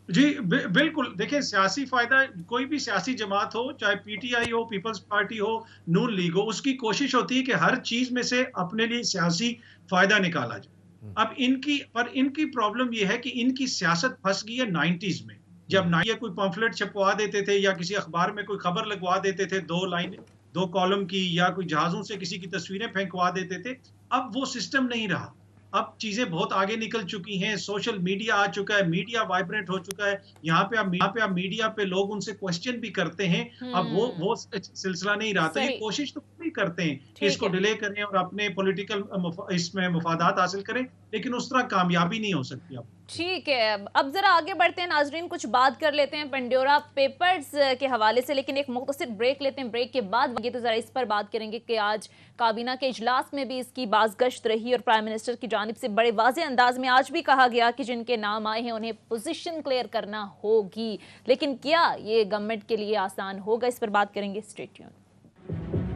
[SPEAKER 5] जी बिल्कुल। देखिए, सियासी फायदा, कोई भी सियासी जमात हो, चाहे PTI हो, पीपल्स पार्टी हो, नून लीग हो, उसकी कोशिश होती है कि हर चीज में से अपने लिए सियासी फायदा निकाला जाए। अब इनकी प्रॉब्लम यह है कि इनकी सियासत फंस गई है 90s में, जब ये कोई पम्फलेट छपवा देते थे या किसी अखबार में कोई खबर लगवा देते थे 2 लाइन 2 कॉलम की, या कोई जहाजों से किसी की तस्वीरें फेंकवा देते थे। अब वो सिस्टम नहीं रहा। अब चीजें बहुत आगे निकल चुकी हैं, सोशल मीडिया आ चुका है, मीडिया वाइब्रेंट हो चुका है। यहाँ पे आप मीडिया पे लोग उनसे क्वेश्चन भी करते हैं। अब वो सिलसिला नहीं रहा, तो ये
[SPEAKER 1] सही,
[SPEAKER 5] कोशिश तो पूरी करते हैं कि
[SPEAKER 1] ठीक
[SPEAKER 5] इसको
[SPEAKER 1] है।
[SPEAKER 5] डिले करें और अपने पॉलिटिकल इसमें मुफादात हासिल करें, लेकिन उस तरह कामयाबी नहीं हो सकती अब।
[SPEAKER 1] ठीक है, अब जरा आगे बढ़ते हैं नाजरीन, कुछ बात कर लेते हैं पेंडोरा पेपर्स के हवाले से, लेकिन एक मुख्तसर ब्रेक लेते हैं। ब्रेक के बाद ये तो जरा इस पर बात करेंगे कि आज काबीना के इजलास में भी इसकी बाज़गश्त रही और प्राइम मिनिस्टर की जानिब से बड़े वाज़े अंदाज में आज भी कहा गया कि जिनके नाम आए हैं उन्हें पोजीशन क्लियर करना होगी, लेकिन क्या ये गवर्नमेंट के लिए आसान होगा, इस पर बात करेंगे। Stay tuned.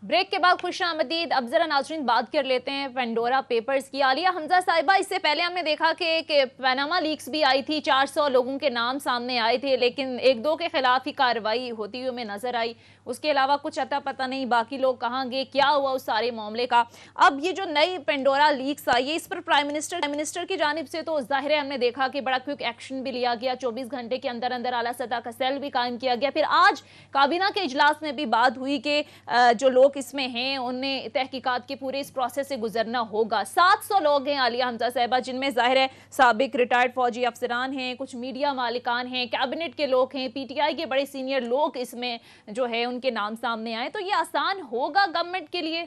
[SPEAKER 1] ब्रेक के बाद खुश आमदीद। अब जरा नाजरीन बात कर लेते हैं पेंडोरा पेपर्स की। आलिया हमजा साहिबा, इससे पहले हमने देखा कि पनामा लीक्स भी आई थी, 400 लोगों के नाम सामने आए थे, लेकिन एक दो के खिलाफ ही कार्रवाई होती हुई हमें नजर आई। उसके अलावा कुछ अता पता नहीं बाकी लोग कहाँ गए, क्या हुआ उस सारे मामले का। अब ये जो नई पेंडोरा लीक्स आई है, इस पर प्राइम मिनिस्टर की जानिब से तो जाहिर है हमने देखा कि बड़ा क्विक एक्शन भी लिया गया, 24 घंटे के अंदर अंदर आला सतह का सेल भी कायम किया गया। फिर आज काबीना के इजलास में भी बात हुई कि जो लोग इसमें हैं उन्हें तहकीकात के पूरे इस प्रोसेस से गुजरना होगा। 700 लोग हैं आलिया हमजा साहिबा, जिनमें जाहिर है साबिक रिटायर्ड फौजी अफसरान हैं, कुछ मीडिया मालिकान हैं, कैबिनेट के लोग हैं, पीटीआई के बड़े सीनियर लोग इसमें जो है उनके नाम सामने आए। तो ये आसान होगा गवर्नमेंट के लिए?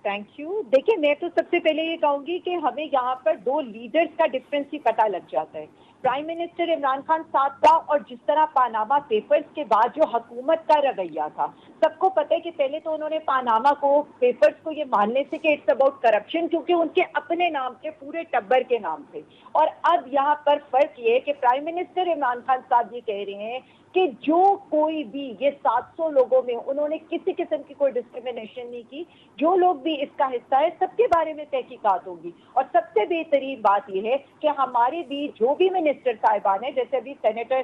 [SPEAKER 4] Thank you. देखिए, मैं तो सबसे पहले ये कहूंगी कि हमें यहाँ पर दो लीडर्स का डिफरेंस ही पता लग जाता है। प्राइम मिनिस्टर इमरान खान साहब का और जिस तरह पानामा पेपर्स के बाद जो हुकूमत का रवैया था, सबको पता है कि पहले तो उन्होंने पानामा को पेपर्स को ये मानने से कि इट्स अबाउट करप्शन, क्योंकि उनके अपने नाम थे, पूरे टब्बर के नाम थे। और अब यहाँ पर फर्क ये है कि प्राइम मिनिस्टर इमरान खान साहब ये कह रहे हैं कि जो कोई भी ये 700 लोगों में उन्होंने किसी किस्म की कोई डिस्क्रिमिनेशन नहीं की, जो लोग भी इसका हिस्सा है सबके बारे में तहकीकात होगी। और सबसे बेहतरीन बात यह है कि हमारे भी जो भी मिनिस्टर साहिबान है, जैसे अभी सेनेटर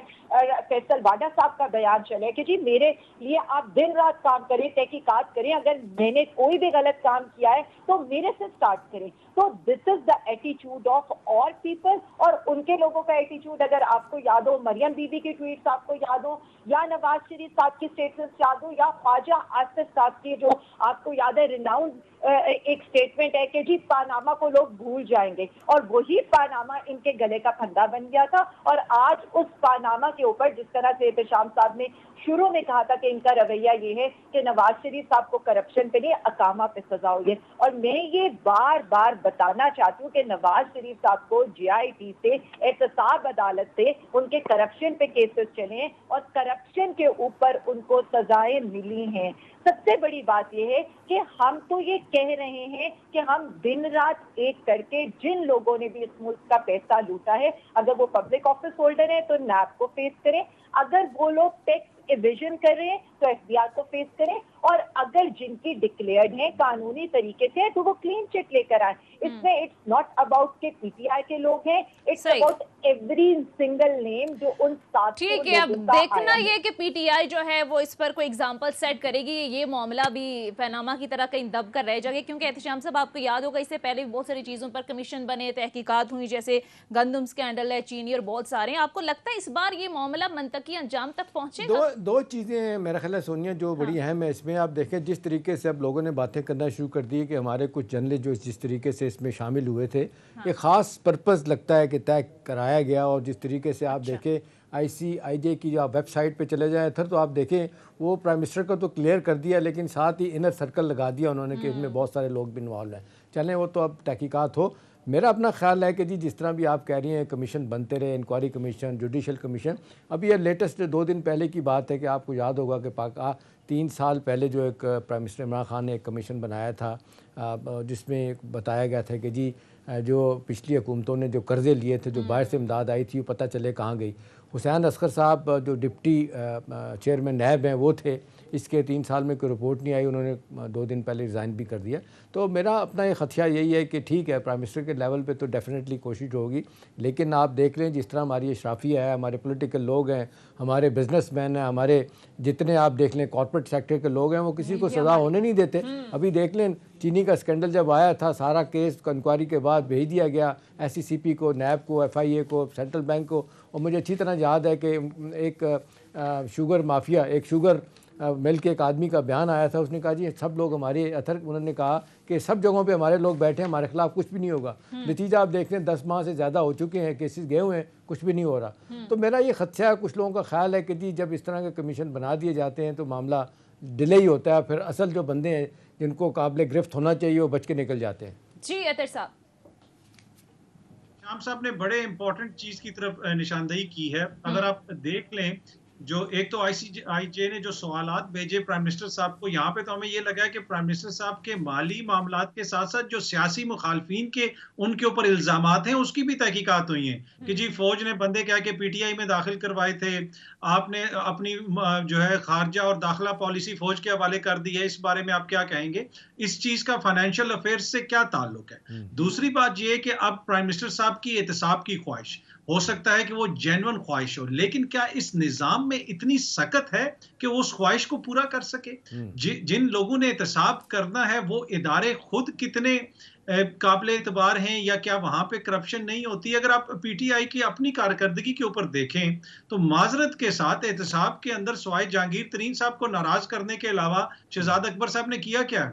[SPEAKER 4] फैसल वाडा साहब का बयान चले कि जी मेरे लिए आप दिन रात काम करें, तहकीकात करें, अगर मैंने कोई भी गलत काम किया है तो मेरे से स्टार्ट करें। तो this is the attitude of all people. और उनके लोगों का एटीट्यूड, अगर आपको याद हो मरियम बीबी की ट्वीट्स आपको याद हो, या नवाज शरीफ साहब की स्टेटमेंट्स याद हो, या ख्वाजा आसिफ साहब की जो आपको याद है रिनाउंड एक स्टेटमेंट है कि जी पानामा को लोग भूल जाएंगे, और वही पानामा इनके गले का फंदा बन गया था। और आज उस पानामा के ऊपर जिस तरह से एहतशाम साहब ने शुरू में कहा था कि इनका रवैया ये है कि नवाज शरीफ साहब को करप्शन पे नहीं अकामा पे सजा हुई है। और मैं ये बार बार बताना चाहती हूँ कि नवाज शरीफ साहब को जीआईटी से, एहतसाब अदालत से उनके करप्शन पे केसेस चले हैं और करप्शन के ऊपर उनको सजाएं मिली हैं। सबसे बड़ी बात यह है कि हम तो ये कह रहे हैं कि हम दिन रात एक करके जिन लोगों ने भी इस मुल्क का पैसा लूटा है, अगर वो पब्लिक ऑफिस होल्डर है तो नैब को फेस करें, अगर वो लोग टैक्स एविजन कर रहे हैं तो एफबीआर को फेस करें, और अगर जिनकी डिक्लेयर्ड है कानूनी तरीके से तो वो क्लीन चिट लेकर आए। इसमें इट्स नॉट अबाउट के पीटीआई के लोग हैं, it's about every single name जो उन 700
[SPEAKER 1] ठीक है। अब देखना ये कि पीटीआई जो है वो इस पर कोई एग्जांपल सेट करेगी, ये मामला भी पनामा की तरह कहीं दब कर रह जाएगा। क्योंकि एहतशाम साहब आपको याद होगा इससे पहले भी बहुत सारी चीजों पर कमीशन बने, तहकीकात हुई, जैसे गंदम स्कैंडल है, चीनी और बहुत सारे हैं। आपको लगता है इस बार ये मामला मंतकी अंजाम तक पहुंचेगा?
[SPEAKER 3] दो चीज़ें हैं मेरा ख्याल है सोनिया जो बड़ी अहम है इसमें। आप देखें जिस तरीके से अब लोगों ने बातें करना शुरू कर दी कि हमारे कुछ जर्नलिस्ट जो जिस तरीके से इसमें शामिल हुए थे, एक ख़ास पर्पज़ लगता है कि तय कराया गया। और जिस तरीके से आप देखें ICIJ की जो आप वेबसाइट पे चले जाएँ तो आप देखें वो प्राइम मिनिस्टर को तो क्लियर कर दिया, लेकिन साथ ही इनर सर्कल लगा दिया उन्होंने कि इसमें बहुत सारे लोग भी इन्वॉल्व हैं। चलें वो तो अब तहकीकात हो। मेरा अपना ख्याल है कि जी जिस तरह भी आप कह रही हैं कमीशन बनते रहे, इंक्वायरी कमीशन, जुडिशल कमीशन। अभी ये लेटेस्ट 2 दिन पहले की बात है कि आपको याद होगा कि 3 साल पहले जो एक प्राइम मिनिस्टर इमरान खान ने एक कमीशन बनाया था जिसमें बताया गया था कि जी जो पिछली हुकूमतों ने जो कर्ज़े लिए थे, जो बाहर से इमदाद आई थी, वो पता चले कहाँ गई। हुसैन असगर साहब जो डिप्टी चेयरमैन नैब हैं वो थे। इसके 3 साल में कोई रिपोर्ट नहीं आई, उन्होंने 2 दिन पहले रिज़ाइन भी कर दिया। तो मेरा अपना एक खदशा यही है कि ठीक है, प्राइम मिनिस्टर के लेवल पे तो डेफिनेटली कोशिश होगी, लेकिन आप देख लें जिस तरह हमारी अशराफिया है, हमारे पॉलिटिकल लोग हैं, हमारे बिजनेसमैन हैं, हमारे जितने आप देख लें कॉर्पोरेट सेक्टर के लोग हैं, वो किसी को सज़ा होने नहीं देते। अभी देख लें चीनी का स्कैंडल जब आया था, सारा केस इंक्वायरी के बाद भेज दिया गया SECP को, नैब को, FIA को, सेंट्रल बैंक को। और मुझे अच्छी तरह याद है कि एक शुगर माफिया, एक शुगर मिल के एक आदमी का बयान आया था, उसने कहा जी सब लोग हमारे अथर, उन्होंने कहा कि सब जगहों पे हमारे लोग बैठे हैं, हमारे खिलाफ कुछ भी नहीं होगा। नतीजा आप देख लें 10 माह से ज़्यादा हो चुके हैं, केसेस गए हुए हैं, कुछ भी नहीं हो रहा। तो मेरा ये खदशा है, कुछ लोगों का ख्याल है कि जी जब इस तरह के कमीशन बना दिए जाते हैं तो मामला डिले ही होता है, फिर असल जो बंदे हैं जिनको काबिल गिरफ्त होना चाहिए वो बच के निकल जाते हैं।
[SPEAKER 1] जी अतर साहब,
[SPEAKER 5] श्याम साहब ने बड़े इंपॉर्टेंट चीज की तरफ निशानदेही की है। अगर आप देख लें, जो एक तो ICJ ने जो सवालात भेजे प्राइम मिनिस्टर साहब को, यहाँ पे तो हमें ये लगा कि प्राइम मिनिस्टर साहब के माली मामलात के साथ साथ जो सियासी मुखालफीन के उनके ऊपर इल्जामात हैं उसकी भी तहकीकात हुई हैं कि जी फौज ने बंदे क्या के PTI में दाखिल करवाए थे, आपने अपनी जो है खारजा और दाखिला पॉलिसी फौज के हवाले कर दी है, इस बारे में आप क्या कहेंगे? इस चीज का फाइनेंशियल अफेयर्स से क्या ताल्लुक है? दूसरी बात यह है कि अब प्राइम मिनिस्टर साहब की एहतसाब की ख्वाहिश, हो सकता है कि वो जेन्युइन ख्वाहिश हो, लेकिन क्या इस निजाम में इतनी सकत है कि वो उस ख्वाहिश को पूरा कर सके? जिन लोगों ने एहतसाब करना है वो इदारे खुद कितने काबिल एतबार हैं, या क्या वहां पे करप्शन नहीं होती? अगर आप PTI की अपनी कारकर्दगी के ऊपर देखें तो माजरत के साथ एहतसाब के अंदर सवाए जहांगीर तरीन साहब को नाराज करने के अलावा शहजाद अकबर साहब ने किया क्या?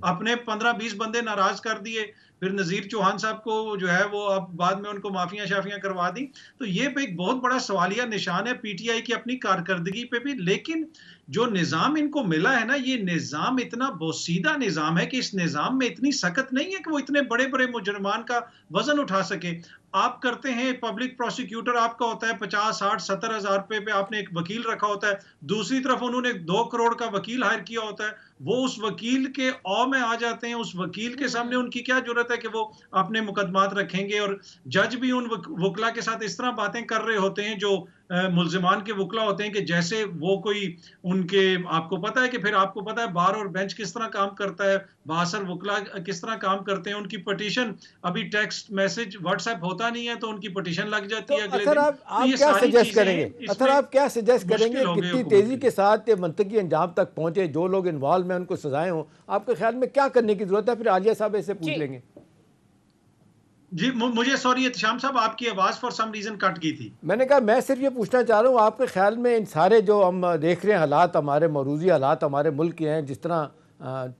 [SPEAKER 5] अपने 15-20 बंदे नाराज कर दिए, फिर नजीर चौहान साहब को जो है वो अब बाद में उनको माफिया शाफियां करवा दी। तो ये एक बहुत बड़ा सवालिया निशान है PTI की अपनी कारकर्दगी पे भी। लेकिन जो निजाम इनको मिला है ना, ये निजाम इतना बोसीदा निजाम है कि इस निजाम में इतनी सकत नहीं है कि वो इतने बड़े बड़े मुजरमान का वजन उठा सके। आप करते हैं पब्लिक प्रोसिक्यूटर, आपका होता है 50, 60, 70 हजार रुपए पे आपने एक वकील रखा होता है, दूसरी तरफ उन्होंने 2 करोड़ का वकील हायर किया होता है, वो उस वकील के औ में आ जाते हैं। उस वकील के सामने उनकी क्या जरूरत है कि वो अपने मुकदमात रखेंगे, और जज भी उन वकला के साथ इस तरह बातें कर रहे होते हैं जो मुल्जिमान के वकला होते हैं कि जैसे वो कोई उनके, आपको पता है कि फिर आपको पता है बार और बेंच किस तरह काम करता है, बासर वकला किस तरह काम करते हैं। उनकी पटिशन, अभी टेक्स्ट मैसेज व्हाट्सएप होता नहीं है तो उनकी पटिशन लग जाती है अगले दिन।
[SPEAKER 3] आप क्या सजेस्ट करेंगे? आप क्या सजेस्ट करेंगे कितनी तेजी के साथ मंतकी अंजाम तक पहुंचे, जो लोग इन्वॉल्व हैं उनको सजाएं हों? आपके ख्याल में क्या करने की जरूरत है? फिर आलिया साहब ऐसे पूछ लेंगे।
[SPEAKER 5] जी मुझे सॉरी श्याम साहब, आपकी आवाज फॉर सम रीजन कट गई थी।
[SPEAKER 3] मैंने कहा मैं सिर्फ ये पूछना चाह रहा हूँ, आपके ख्याल में इन सारे जो हम देख रहे हैं हालात, हमारे मरूजी हालात हमारे मुल्क के हैं, जिस तरह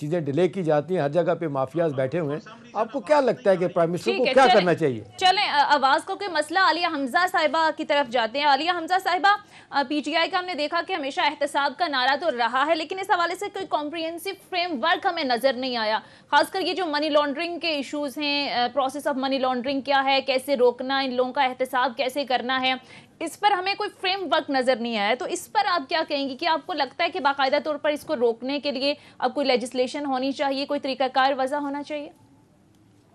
[SPEAKER 3] चीज़ें डिले की जाती हैं, हर जगह पे माफियाज बैठे हुए हैं, आपको क्या लगता है कि प्राइम मिनिस्टर को क्या करना चाहिए?
[SPEAKER 1] चलें आवाज को कोई मसला आलिया हमजा साहिबा की तरफ जाते हैं। आलिया हमजा साहिबा, PTI का हमने देखा कि हमेशा एहतसाब का नारा तो रहा है, लेकिन इस हवाले से कोई कॉम्प्रिहेंसिव फ्रेमवर्क हमें नजर नहीं आया। खासकर ये जो मनी लॉन्ड्रिंग के इश्यूज हैं, प्रोसेस ऑफ मनी लॉन्ड्रिंग क्या है, कैसे रोकना, इन लोगों का एहतसाब कैसे करना है, इस पर हमें कोई फ्रेमवर्क नजर नहीं आया। तो इस पर आप क्या कहेंगी कि आपको लगता है कि बाकायदा तौर पर इसको रोकने के लिए अब कोई लेजिस्लेशन होनी चाहिए, कोई तरीकाकार वजह होना चाहिए?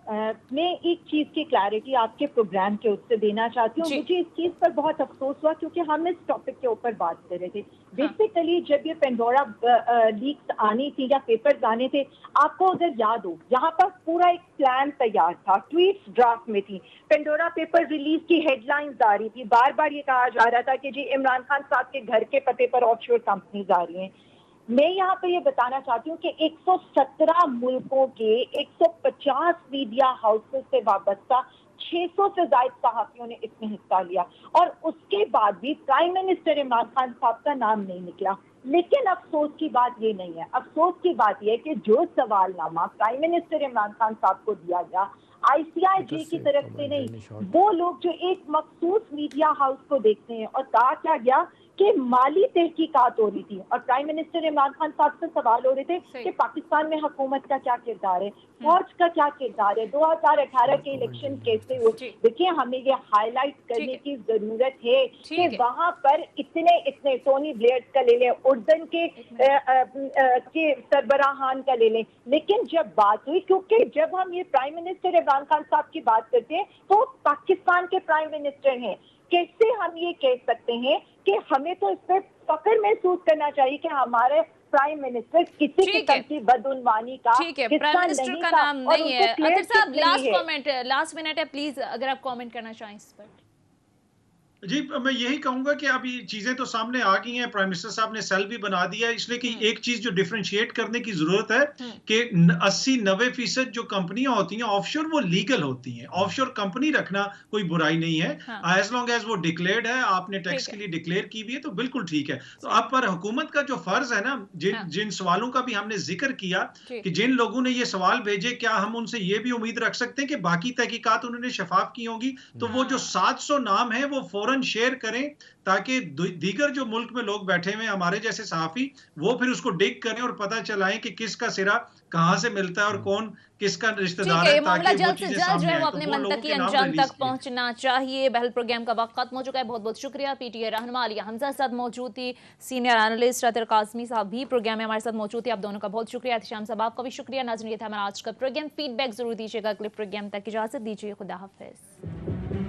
[SPEAKER 4] मैं एक चीज की क्लैरिटी आपके प्रोग्राम के उससे देना चाहती हूँ। मुझे इस चीज पर बहुत अफसोस हुआ क्योंकि हम इस टॉपिक के ऊपर बात कर रहे थे। बेसिकली जब ये पेंडोरा लीक्स आनी थी या पेपर्स आने थे, आपको उधर याद हो, यहाँ पर पूरा एक प्लान तैयार था, ट्वीट्स ड्राफ्ट में थी, पेंडोरा पेपर रिलीज की हेडलाइंस आ रही थी, बार बार ये कहा जा रहा था कि जी इमरान खान साहब के घर के पते पर ऑफशोर कंपनीज आ रही हैं। मैं यहाँ पे ये बताना चाहती हूँ कि 117 मुल्कों के 150 मीडिया हाउसेस से वाबस्ता 600 से ज्यादा सहाफियों ने इसमें हिस्सा लिया, और उसके बाद भी प्राइम मिनिस्टर इमरान खान साहब का नाम नहीं निकला। लेकिन अफसोस की बात ये नहीं है, अफसोस की बात यह है कि जो सवालनामा प्राइम मिनिस्टर इमरान खान साहब को दिया गया ICIJ की तरफ से नहीं, वो लोग जो एक मखसूस मीडिया हाउस को देखते हैं, और कहा क्या गया कि माली तहकीकात हो रही थी और प्राइम मिनिस्टर इमरान खान साहब से सवाल हो रहे थे कि पाकिस्तान में हुकूमत का क्या किरदार है, फौज का क्या किरदार है, 2018 के इलेक्शन कैसे हुए। देखिए, हमें ये हाईलाइट करने की जरूरत है कि वहां पर इतने टोनी ब्लेयर का ले लें, उर्दन के सरबराहान का ले लें, लेकिन जब बात हुई, क्योंकि जब हम ये प्राइम मिनिस्टर इमरान खान साहब की बात करते हैं तो पाकिस्तान के प्राइम मिनिस्टर हैं, कैसे हम ये कह सकते हैं कि हमें तो इस पर फख्र महसूस करना चाहिए कि हमारे प्राइम मिनिस्टर किसी किस्म की बदउनवानी का
[SPEAKER 1] ठीक है, प्राइम मिनिस्टर का नाम नहीं है। अतर साहब लास्ट मिनट है, प्लीज अगर आप कमेंट करना चाहें इस पर।
[SPEAKER 5] जी, मैं यही कहूंगा कि अब ये चीजें तो सामने आ गई हैं। प्राइम मिनिस्टर साहब ने सेल भी बना दिया है, इसलिए कि एक चीज जो डिफरेंशिएट करने की जरूरत है कि 80-90% जो कंपनियां होती हैं ऑफशोर, वो लीगल होती हैं। ऑफशोर कंपनी रखना कोई बुराई नहीं है, एज लॉन्ग एज वो डिक्लेयर्ड है, आपने टैक्स के लिए डिक्लेयर की हुई है, तो बिल्कुल ठीक है। तो अब पर हुकूमत का जो फर्ज है ना, जिन सवालों का भी हमने जिक्र किया कि जिन लोगों ने ये सवाल भेजे, क्या हम उनसे ये भी उम्मीद रख सकते हैं कि बाकी तहकीकात उन्होंने शफाफ की होंगी? तो वो जो 700 नाम है वो फौरन शेयर करें, ताकि दीगर जो मुल्क में लोग बैठे हुए हमारे जैसे सहाफी, वो फिर उसको डिग करें और पता चलाएं कि किसका सिरा कहां से मिलता है और कौन किसका रिश्तेदार है,
[SPEAKER 1] ताकि जल्द से जल्द जो है वो अपने मंतकी अंजाम तक पहुंचना चाहिए। बहल प्रोग्राम का वक्त खत्म हो चुका है। बहुत बहुत शुक्रिया। पीटीए रहनुमा आलिया हमजा साथ मौजूद थी, सीनियर एनालिस्ट अतर काज़मी साहब भी प्रोग्राम में हमारे साथ मौजूद थे। आप दोनों का बहुत शुक्रिया। एहतिशाम साहब आपका भी शुक्रिया। नाज़रीन, ये था हमारा आज का प्रोग्राम। फीडबैक जरूर दीजिएगा। अगले प्रोग्राम तक इजाजत दीजिए। खुदा हाफिज।